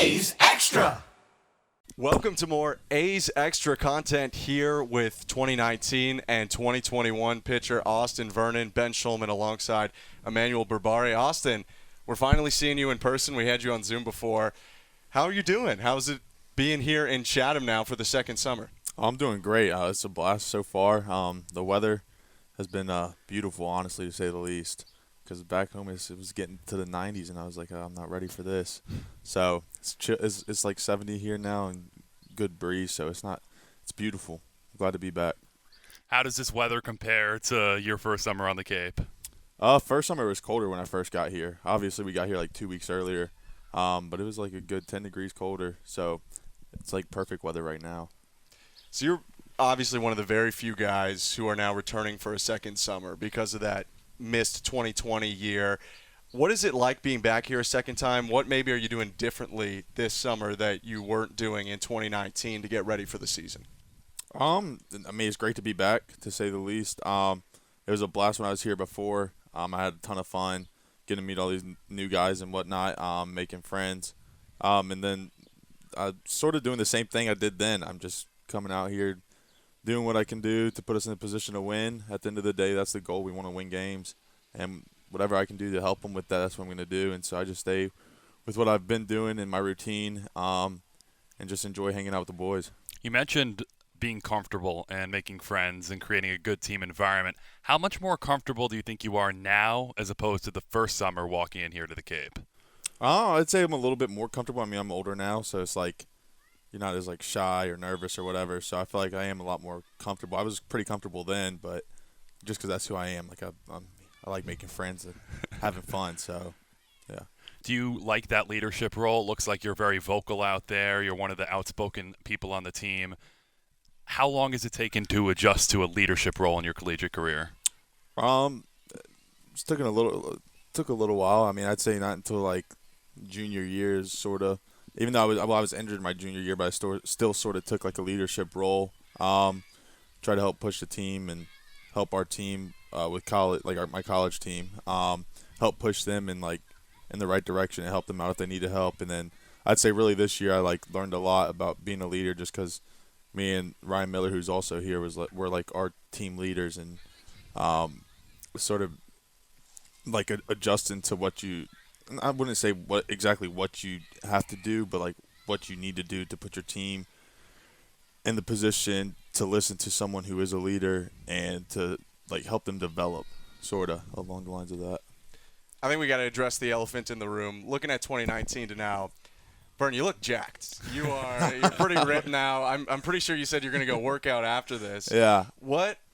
A's Extra. Welcome to more A's Extra content here with 2019 and 2021 pitcher Austin Vernon, Ben Schulman alongside Emmanuel Berbari. Austin, we're finally seeing you in person. We had you on Zoom before. How are you doing? How's it being here in Chatham now for the second summer? I'm doing great. It's a blast so far. The weather has been beautiful, honestly, to say the least. Because back home it was getting to the 90s, and I was like, oh, I'm not ready for this. So it's like 70 here now and good breeze, so it's beautiful. I'm glad to be back. How does this weather compare to your first summer on the Cape? First summer was colder when I first got here. Obviously, we got here like 2 weeks earlier, but it was like a good 10 degrees colder, so it's like perfect weather right now. So you're obviously one of the very few guys who are now returning for a second summer because of that missed 2020 year. What is it like being back here a second time? What maybe are you doing differently this summer that you weren't doing in 2019 to get ready for the season? I mean, it's great to be back, to say the least. It was a blast when I was here before. I had a ton of fun getting to meet all these new guys and whatnot, making friends. And then sort of doing the same thing I did then. I'm just coming out here, doing what I can do to put us in a position to win. At the end of the day, that's the goal. We want to win games. And whatever I can do to help them with that, that's what I'm going to do. And so I just stay with what I've been doing in my routine and just enjoy hanging out with the boys. You mentioned being comfortable and making friends and creating a good team environment. How much more comfortable do you think you are now as opposed to the first summer walking in here to the Cape? I'd say I'm a little bit more comfortable. I mean, I'm older now, so it's like you're not as like shy or nervous or whatever. So I feel like I am a lot more comfortable. I was pretty comfortable then, but just because that's who I am, like I like making friends and having fun. So, yeah. Do you like that leadership role? It looks like you're very vocal out there. You're one of the outspoken people on the team. How long has it taken to adjust to a leadership role in your collegiate career? It's took a little while. I mean, I'd say not until like junior years, sort of. Even though I was injured my junior year, but I still sort of took like a leadership role. Try to help push the team and help our team with college, like my college team. Help push them in the right direction and help them out if they need help. And then I'd say really this year I learned a lot about being a leader just because me and Ryan Miller, who's also here, were like our team leaders and sort of like adjusting to what you. I wouldn't say exactly what you have to do, but like what you need to do to put your team in the position to listen to someone who is a leader and to like help them develop, sort of along the lines of that. I think we got to address the elephant in the room. Looking at 2019 to now, Vern, you look jacked. You're pretty ripped now. I'm pretty sure you said you're going to go work out after this. Yeah.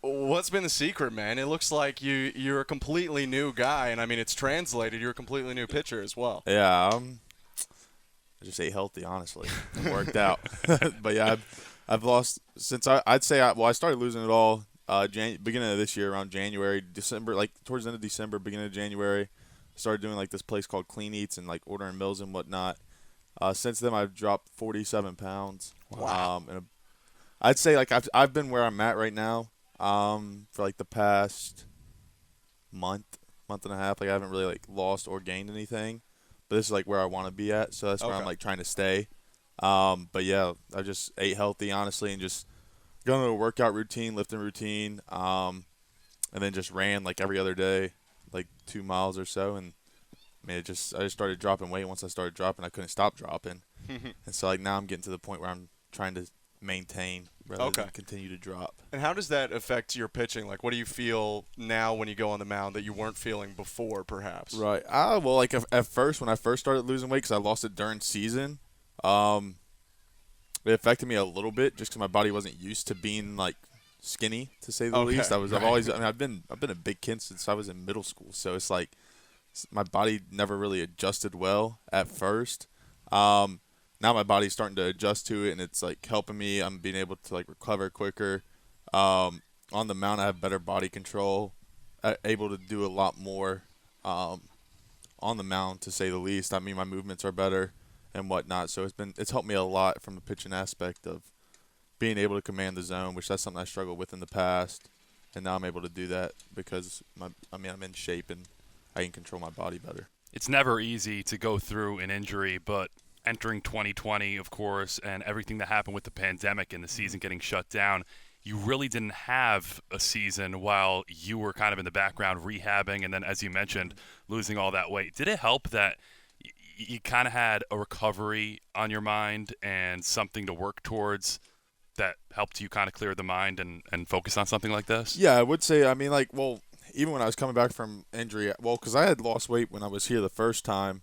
What's been the secret, man? It looks like you're a completely new guy, and I mean it's translated. You're a completely new pitcher as well. Yeah. I just ate healthy, honestly. Worked out, but yeah, I've lost since I started losing it all beginning of this year around January, December, like towards the end of December, beginning of January. Started doing like this place called Clean Eats and like ordering meals and whatnot. Since then, I've dropped 47 pounds. Wow. And I'd say like I've been where I'm at right now for like the past month and a half. Like I haven't really like lost or gained anything, but this is like where I want to be at. So that's where I'm like trying to stay. But yeah, I just ate healthy, honestly, and just going to a workout routine, lifting routine, and then just ran like every other day, like 2 miles or so, and I mean, I just started dropping weight. Once I started dropping, I couldn't stop dropping. And so, like, now I'm getting to the point where I'm trying to maintain rather than continue to drop. And how does that affect your pitching? Like, what do you feel now when you go on the mound that you weren't feeling before, perhaps? Right. Well, like, at first, when I first started losing weight, because I lost it during season, it affected me a little bit just because my body wasn't used to being, like, skinny, to say the least. I've been a big kid since I was in middle school, so it's like, my body never really adjusted well at first. Now my body's starting to adjust to it, and it's like helping me. I'm being able to like recover quicker. On the mound, I have better body control, able to do a lot more on the mound, to say the least. I mean, my movements are better and whatnot. So it's helped me a lot from the pitching aspect of being able to command the zone, which that's something I struggled with in the past, and now I'm able to do that because I'm in shape and I can control my body better. It's never easy to go through an injury, but entering 2020, of course, and everything that happened with the pandemic and the season getting shut down, you really didn't have a season while you were kind of in the background rehabbing and then, as you mentioned, losing all that weight. Did it help that you kind of had a recovery on your mind and something to work towards that helped you kind of clear the mind and focus on something like this? Yeah, I would say, I mean, like, well, even when I was coming back from injury, well, because I had lost weight when I was here the first time,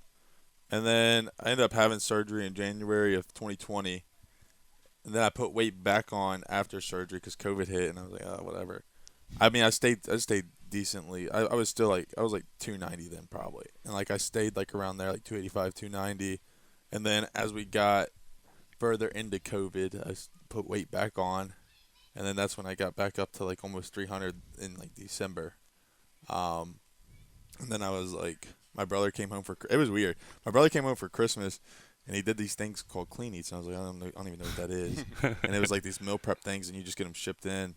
and then I ended up having surgery in January of 2020, and then I put weight back on after surgery because COVID hit, and I was like, oh, whatever. I mean, I stayed decently. I was still like, I was like 290 then probably, and like I stayed like around there, like 285, 290, and then as we got further into COVID, I put weight back on, and then that's when I got back up to like almost 300 in like December. And then I was like, my brother came home it was weird. My brother came home for Christmas, and he did these things called clean eats, and I was like, I don't even know what that is. And it was like these meal prep things, and you just get them shipped in.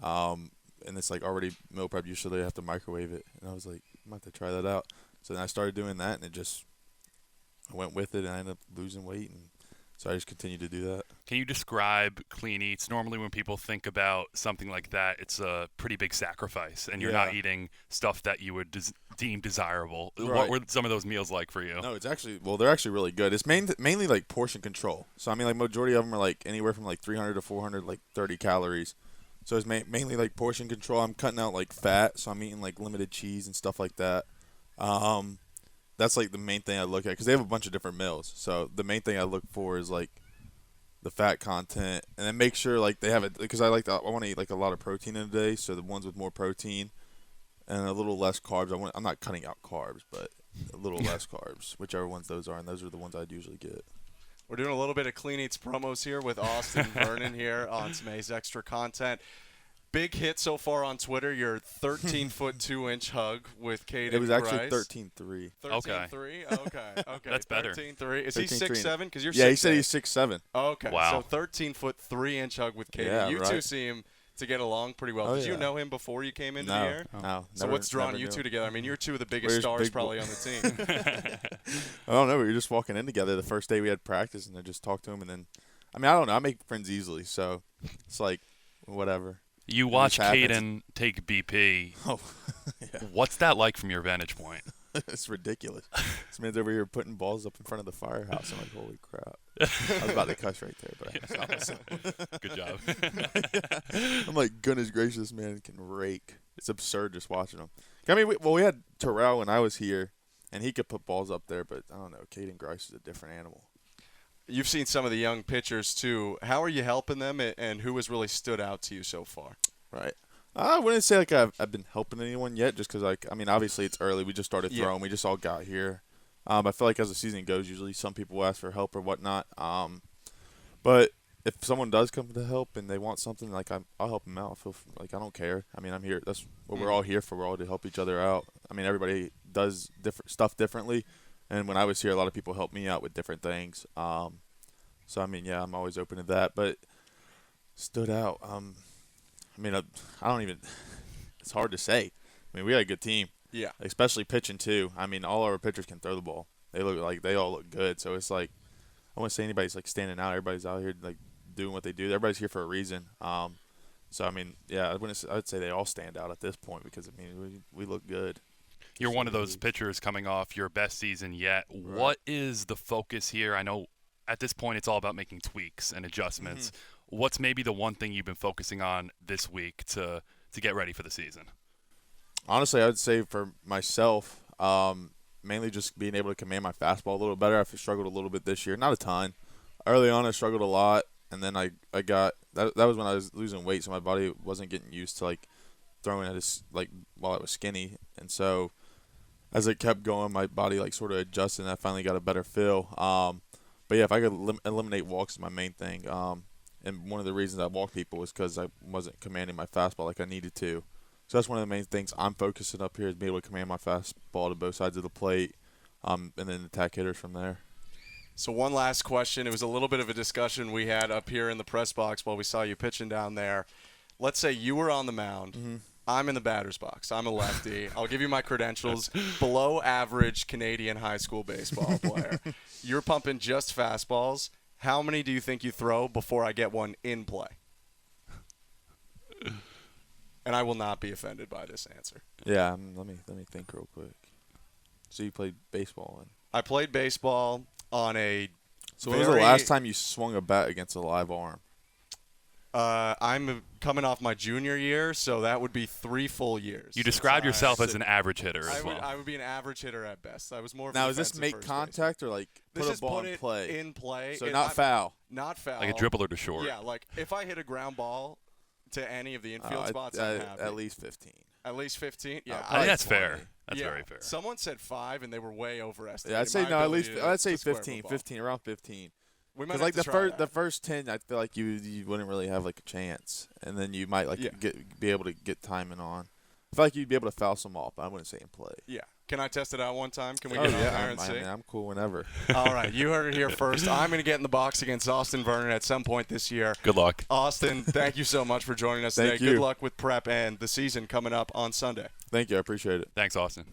And it's like already meal prep. Usually they have to microwave it, and I was like, I'm about to try that out. So then I started doing that, and I went with it, and I ended up losing weight, and so I just continued to do that. Can you describe clean eats? Normally when people think about something like that, it's a pretty big sacrifice, and you're not eating stuff that you would deem desirable. Right. What were some of those meals like for you? No, it's actually, well, they're actually really good. It's mainly like portion control. So, I mean, like majority of them are like anywhere from like 300 to 400, like 30 calories. So it's mainly like portion control. I'm cutting out like fat, so I'm eating like limited cheese and stuff like that. That's like the main thing I look at because they have a bunch of different meals. So the main thing I look for is like the fat content, and then make sure like they have it because I want to eat like a lot of protein in a day. So the ones with more protein and a little less carbs. I'm not cutting out carbs, but a little less carbs, whichever ones those are, and those are the ones I'd usually get. We're doing a little bit of Clean Eats promos here with Austin Vernon here on some A's Extra content. Big hit so far on Twitter, your 13-foot 2-inch hug with Caden It was actually Grice. 13.3. 13.3? Okay. That's better. 13.3. Is he 13.3. 6'7"? Because you're 6'8". Yeah, he said he's 6'7". Okay. Wow. So 13-foot 3-inch hug with Caden. Yeah, you right. two seem to get along pretty well. Oh, Did you yeah. know him before you came into No, the year? no. So never- what's drawn never you knew. two together? I mean, you're two of the biggest We're just stars big probably on the team. I don't know. We were just walking in together the first day we had practice, and I just talked to him, and then, I mean, I don't know. I make friends easily, so it's like, whatever. You It watch just happens. Caden take BP. Oh, yeah. What's that like from your vantage point? It's ridiculous. This man's over here putting balls up in front of the firehouse. I'm like, holy crap. I was about to cuss right there, but I stopped myself. Good job. I'm like, goodness gracious, this man can rake. It's absurd just watching him. I mean, we had Terrell when I was here, and he could put balls up there, but I don't know. Caden Grice is a different animal. You've seen some of the young pitchers, too. How are you helping them, and who has really stood out to you so far? Right. I wouldn't say like I've been helping anyone yet, just because like I mean obviously it's early. We just started throwing. Yeah. We just all got here. I feel like as the season goes, usually some people will ask for help or whatnot. But if someone does come to help and they want something, like I'll help them out. I feel like I don't care. I mean I'm here. That's what we're all here for. We're all to help each other out. I mean everybody does different stuff differently, and when I was here, a lot of people helped me out with different things. So I mean yeah, I'm always open to that. But stood out. I mean, I don't even – it's hard to say. I mean, we had a good team. Yeah. Especially pitching, too. I mean, all our pitchers can throw the ball. They all look good. So, it's like – I wouldn't say anybody's, like, standing out. Everybody's out here, like, doing what they do. Everybody's here for a reason. So, I mean, yeah, I'd say they all stand out at this point because, I mean, we look good. You're one of those pitchers coming off your best season yet. Right. What is the focus here? I know at this point it's all about making tweaks and adjustments. Mm-hmm. What's maybe the one thing you've been focusing on this week to get ready for the season? Honestly, I would say for myself, mainly just being able to command my fastball a little better. I've struggled a little bit this year. Not a ton. Early on, I struggled a lot, and then I got that was when I was losing weight, so my body wasn't getting used to, like, throwing it while I was skinny. And so as it kept going, my body, like, sort of adjusted, and I finally got a better feel. But, yeah, if I could eliminate walks is my main thing. And one of the reasons I walk people was because I wasn't commanding my fastball like I needed to. So that's one of the main things I'm focusing up here is being able to command my fastball to both sides of the plate, and then attack hitters from there. So one last question. It was a little bit of a discussion we had up here in the press box while we saw you pitching down there. Let's say you were on the mound. Mm-hmm. I'm in the batter's box. I'm a lefty. I'll give you my credentials. Below average Canadian high school baseball player. You're pumping just fastballs. How many do you think you throw before I get one in play? And I will not be offended by this answer. Yeah, let me think real quick. So you played baseball, and I played baseball on a. so when was the last time you swung a bat against a live arm? I'm coming off my junior year, so that would be 3 full years. You described yourself as an average hitter as well. I would be an average hitter at best. I was more. Of Now, an is this defensive make first contact or like baseman. put This a ball is in put play? it in play. So not foul. Not foul. Like a dribbler to short. Yeah, like if I hit a ground ball to any of the infield spots, I'm happy. At least 15. At least 15. Yeah, I think that's 20. fair. That's yeah. very fair. Someone said 5, and they were way overestimating. Yeah, I'd say my no. At least ability I'd say to square 15. football. 15, around 15. We might Because have like to try that. the first 10, I feel like you wouldn't really have like a chance, and then you might like be able to get timing on. I feel like you'd be able to foul some off, but I wouldn't say in play. Yeah. Can I test it out one time? Can we Oh get on there yeah, and see? I'm cool whenever. All right, you heard it here first. I'm going to get in the box against Austin Vernon at some point this year. Good luck. Austin, thank you so much for joining us Thank today. you. Good luck with prep and the season coming up on Sunday. Thank you, I appreciate it. Thanks, Austin.